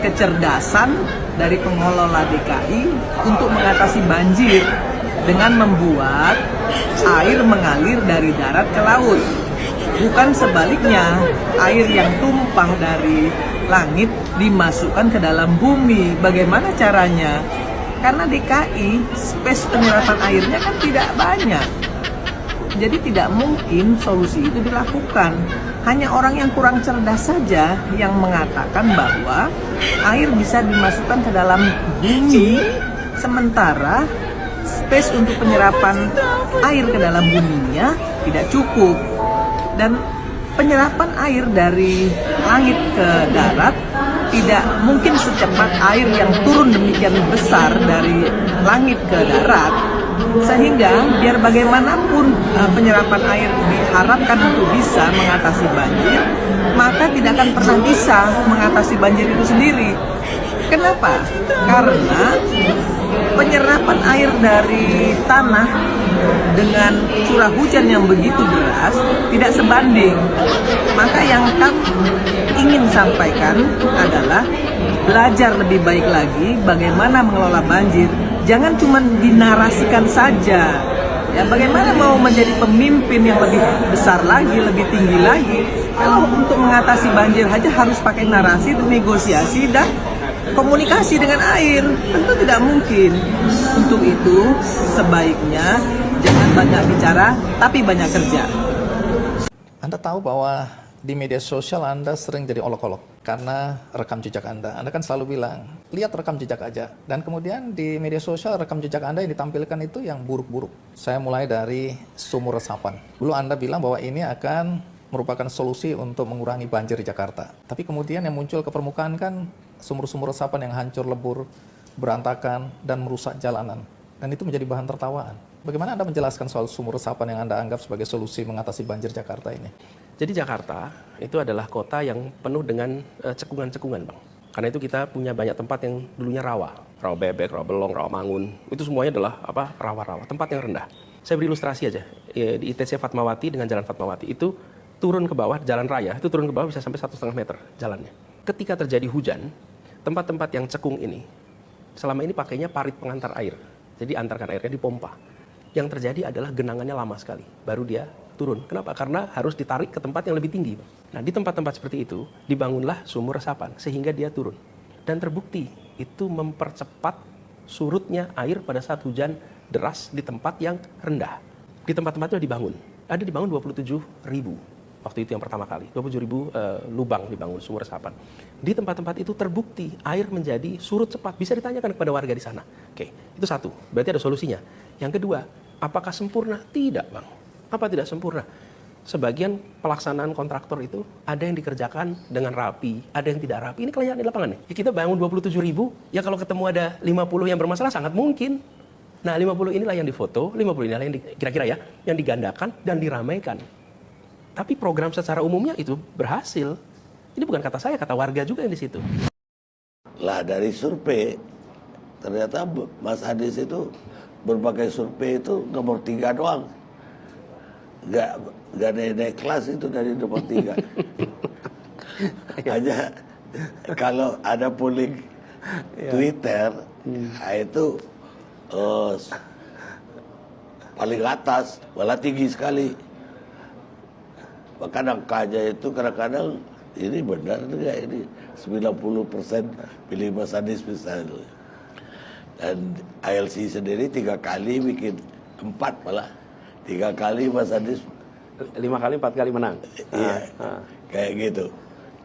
kecerdasan dari pengelola DKI untuk mengatasi banjir dengan membuat air mengalir dari darat ke laut. Bukan sebaliknya, air yang tumpah dari langit dimasukkan ke dalam bumi. Bagaimana caranya? Karena DKI, space penyerapan airnya kan tidak banyak. Jadi tidak mungkin solusi itu dilakukan. Hanya orang yang kurang cerdas saja yang mengatakan bahwa air bisa dimasukkan ke dalam bumi, sementara space untuk penyerapan air ke dalam buminya tidak cukup. Dan penyerapan air dari langit ke darat tidak mungkin secepat air yang turun demikian besar dari langit ke darat. Sehingga biar bagaimanapun penyerapan air diharapkan untuk bisa mengatasi banjir, maka tidak akan pernah bisa mengatasi banjir itu sendiri. Kenapa? Karena penyerapan air dari tanah dengan curah hujan yang begitu deras tidak sebanding. Maka yang kami ingin sampaikan adalah belajar lebih baik lagi bagaimana mengelola banjir. Jangan cuma dinarasikan saja. Ya, bagaimana mau menjadi pemimpin yang lebih besar lagi, lebih tinggi lagi? Kalau untuk mengatasi banjir aja harus pakai narasi, negosiasi, dan komunikasi dengan air, tentu tidak mungkin. Untuk itu, sebaiknya jangan banyak bicara, tapi banyak kerja. Anda tahu bahwa di media sosial Anda sering jadi olok-olok karena rekam jejak Anda. Anda kan selalu bilang, lihat rekam jejak aja. Dan kemudian di media sosial rekam jejak Anda yang ditampilkan itu yang buruk-buruk. Saya mulai dari sumur resapan. Dulu Anda bilang bahwa ini akan merupakan solusi untuk mengurangi banjir di Jakarta. Tapi kemudian yang muncul ke permukaan kan sumur-sumur resapan yang hancur lebur, berantakan, dan merusak jalanan. Dan itu menjadi bahan tertawaan. Bagaimana Anda menjelaskan soal sumur resapan yang Anda anggap sebagai solusi mengatasi banjir Jakarta ini? Jadi Jakarta itu adalah kota yang penuh dengan cekungan-cekungan, Bang. Karena itu kita punya banyak tempat yang dulunya rawa. Rawa Bebek, Rawa Belong, Rawa Mangun. Itu semuanya adalah rawa-rawa, tempat yang rendah. Saya beri ilustrasi aja. Di ITC Fatmawati dengan Jalan Fatmawati itu turun ke bawah, jalan raya, itu turun ke bawah bisa sampai 1,5 meter jalannya. Ketika terjadi hujan, tempat-tempat yang cekung ini, selama ini pakainya parit pengantar air. Jadi antarkan airnya dipompa. Yang terjadi adalah genangannya lama sekali, baru dia turun. Kenapa? Karena harus ditarik ke tempat yang lebih tinggi. Nah, di tempat-tempat seperti itu, dibangunlah sumur resapan, sehingga dia turun. Dan terbukti, itu mempercepat surutnya air pada saat hujan deras di tempat yang rendah. Di tempat-tempat itu dibangun. Ada dibangun 27.000. Waktu itu yang pertama kali, 27.000 lubang dibangun sumur resapan. Di tempat-tempat itu terbukti air menjadi surut cepat. Bisa ditanyakan kepada warga di sana. Oke, itu satu. Berarti ada solusinya. Yang kedua, apakah sempurna? Tidak, Bang. Apa tidak sempurna? Sebagian pelaksanaan kontraktor itu ada yang dikerjakan dengan rapi, ada yang tidak rapi. Ini kelihatan di lapangan nih. Ya, kita bangun 27.000, ya kalau ketemu ada 50 yang bermasalah sangat mungkin. Nah, 50 inilah yang difoto, 50 inilah yang kira-kira ya, yang digandakan dan diramaikan. Tapi program secara umumnya itu berhasil. Ini bukan kata saya, kata warga juga yang di situ. Lah dari survei, ternyata Mas Adis itu berbagai survei itu nomor 3 doang. Nggak naik kelas itu dari nomor 3. Hanya kalau ada polling Twitter, nah itu paling atas, malah tinggi sekali. Bahkan angkanya itu kadang-kadang ini benar enggak, ini 90% pilih Mas Anies misalnya. Dan ALC sendiri 3 kali bikin 4 malah. 3 kali Mas Anies 5 kali, 4 kali menang. Iya, kayak gitu.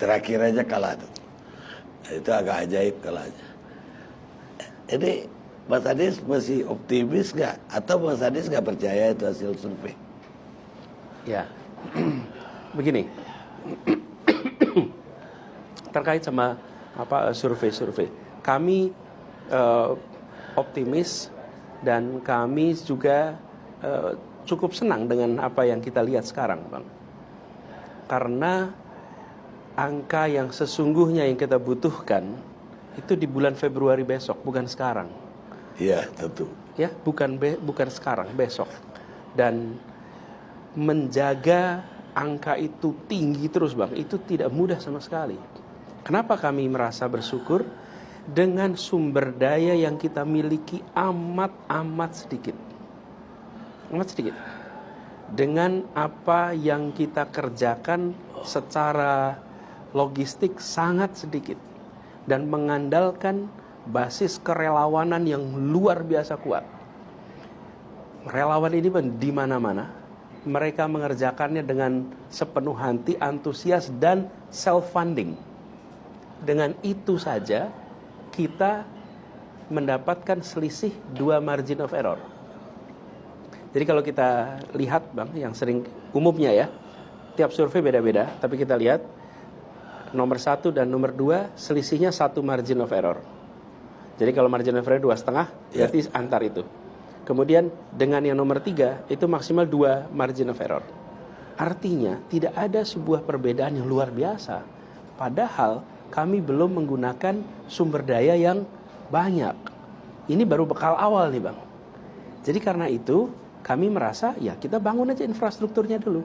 Terakhir aja kalah tuh. Itu agak ajaib kalahnya. Ini Mas Anies masih optimis nggak? Atau Mas Anies nggak percaya itu hasil survei? Ya, begini. Terkait sama survei-survei, kami optimis dan kami juga cukup senang dengan apa yang kita lihat sekarang, Bang. Karena angka yang sesungguhnya yang kita butuhkan itu di bulan Februari besok, bukan sekarang. Iya, tentu. Ya, bukan sekarang, besok. Dan menjaga angka itu tinggi terus, Bang, itu tidak mudah sama sekali. Kenapa kami merasa bersyukur? Dengan sumber daya yang kita miliki amat sedikit. Amat sedikit. Dengan apa yang kita kerjakan secara logistik sangat sedikit. Dan mengandalkan basis kerelawanan yang luar biasa kuat. Relawan ini di mana-mana. Mereka mengerjakannya dengan sepenuh hati, antusias, dan self-funding. Dengan itu saja kita mendapatkan selisih 2 margin of error. Jadi kalau kita lihat Bang, yang sering umumnya ya, tiap survei beda-beda, tapi kita lihat nomor 1 dan nomor 2 selisihnya 1 margin of error. Jadi kalau margin of error 2,5, berarti antar itu. Kemudian dengan yang nomor 3 itu maksimal 2 margin of error. Artinya tidak ada sebuah perbedaan yang luar biasa. Padahal kami belum menggunakan sumber daya yang banyak. Ini baru bekal awal nih Bang. Jadi karena itu kami merasa ya kita bangun aja infrastrukturnya dulu.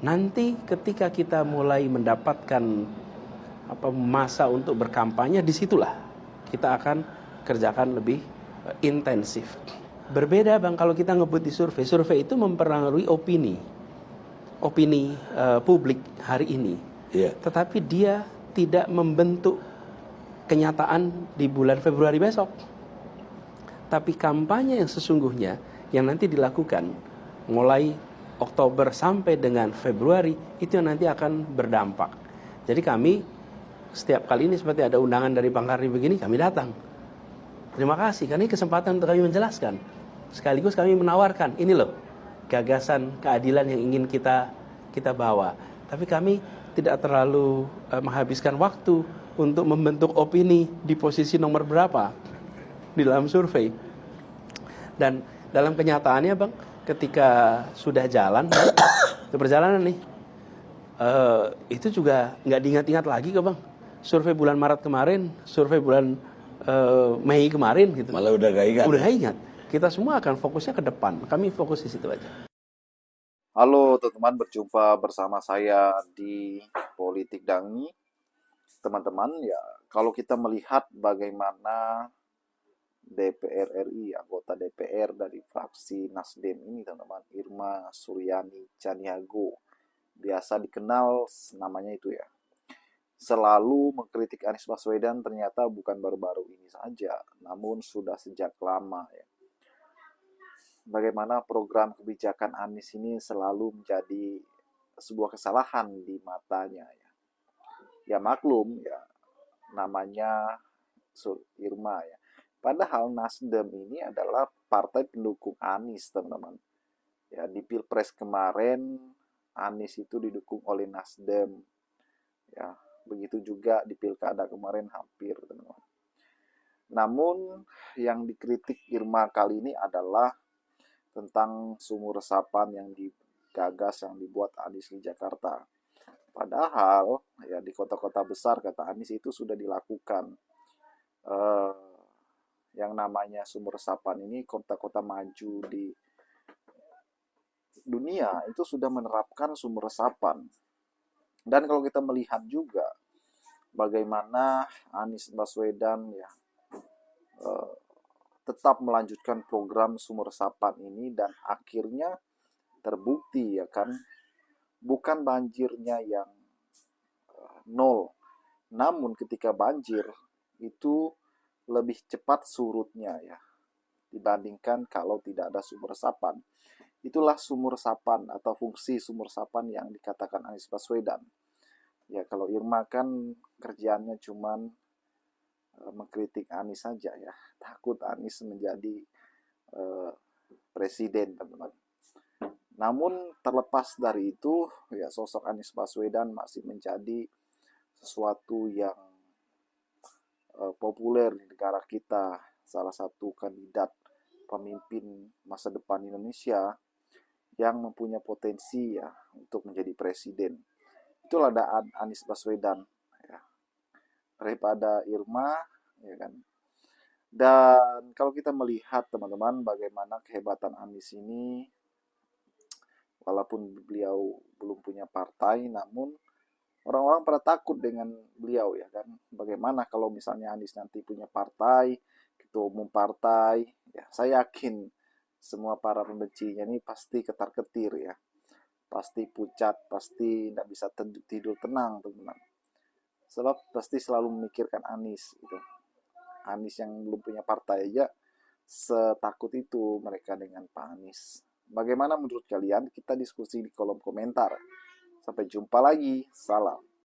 Nanti ketika kita mulai mendapatkan masa untuk berkampanye, disitulah kita akan kerjakan lebih intensif. Berbeda Bang kalau kita ngebut di survei. Survei itu mempengaruhi opini publik hari ini. Tetapi dia tidak membentuk kenyataan di bulan Februari besok. Tapi kampanye yang sesungguhnya yang nanti dilakukan mulai Oktober sampai dengan Februari itu yang nanti akan berdampak. Jadi kami setiap kali ini seperti ada undangan dari Bang Karni begini, kami datang. Terima kasih karena ini kesempatan untuk kami menjelaskan. Sekaligus kami menawarkan ini loh gagasan keadilan yang ingin kita bawa. Tapi kami tidak terlalu menghabiskan waktu untuk membentuk opini di posisi nomor berapa di dalam survei. Dan dalam kenyataannya Bang, ketika sudah jalan, ke perjalanan nih, itu juga nggak diingat-ingat lagi kok Bang. Survei bulan Maret kemarin, survei bulan Mei kemarin gitu. Malah udah gak ingat. Udah ingat. Kita semua akan fokusnya ke depan. Kami fokus di situ aja. Halo teman-teman, berjumpa bersama saya di Politik Dangi. Teman-teman, ya kalau kita melihat bagaimana DPR RI, anggota DPR dari fraksi Nasdem ini teman-teman, Irma Suryani Chaniago, biasa dikenal namanya itu ya, selalu mengkritik Anies Baswedan. Ternyata bukan baru-baru ini saja, namun sudah sejak lama ya. Bagaimana program kebijakan Anies ini selalu menjadi sebuah kesalahan di matanya ya. Ya maklum ya, namanya Irma ya. Padahal Nasdem ini adalah partai pendukung Anies teman-teman. Ya di Pilpres kemarin Anies itu didukung oleh Nasdem. Ya begitu juga di Pilkada kemarin hampir teman-teman. Namun yang dikritik Irma kali ini adalah tentang sumur resapan yang digagas, yang dibuat Anies di Jakarta. Padahal ya di kota-kota besar kata Anies itu sudah dilakukan. Yang namanya sumur resapan ini kota-kota maju di dunia itu sudah menerapkan sumur resapan. Dan kalau kita melihat juga bagaimana Anies Baswedan ya tetap melanjutkan program sumur resapan ini dan akhirnya terbukti ya kan, bukan banjirnya yang nol, namun ketika banjir itu lebih cepat surutnya ya dibandingkan kalau tidak ada sumur resapan. Itulah sumur resapan atau fungsi sumur resapan yang dikatakan Anies Baswedan. Ya kalau Irma kan kerjaannya cuman mengkritik Anies saja ya, takut Anies menjadi presiden teman-teman. Namun terlepas dari itu ya, sosok Anies Baswedan masih menjadi sesuatu yang populer di negara kita, salah satu kandidat pemimpin masa depan Indonesia yang mempunyai potensi ya untuk menjadi presiden. Itulah ada Anies Baswedan ya, daripada Irma ya kan. Dan kalau kita melihat teman-teman bagaimana kehebatan Anies ini, walaupun beliau belum punya partai, namun orang-orang pada takut dengan beliau ya kan. Bagaimana kalau misalnya Anies nanti punya partai, ketua umum partai, ya saya yakin semua para pembencinya ini pasti ketar-ketir ya. Pasti pucat, pasti tidak bisa tidur tenang teman-teman. Sebab pasti selalu memikirkan Anies gitu. Anies yang belum punya partai aja setakut itu mereka dengan Pak Anies. Bagaimana menurut kalian? Kita diskusi di kolom komentar. Sampai jumpa lagi. Salam.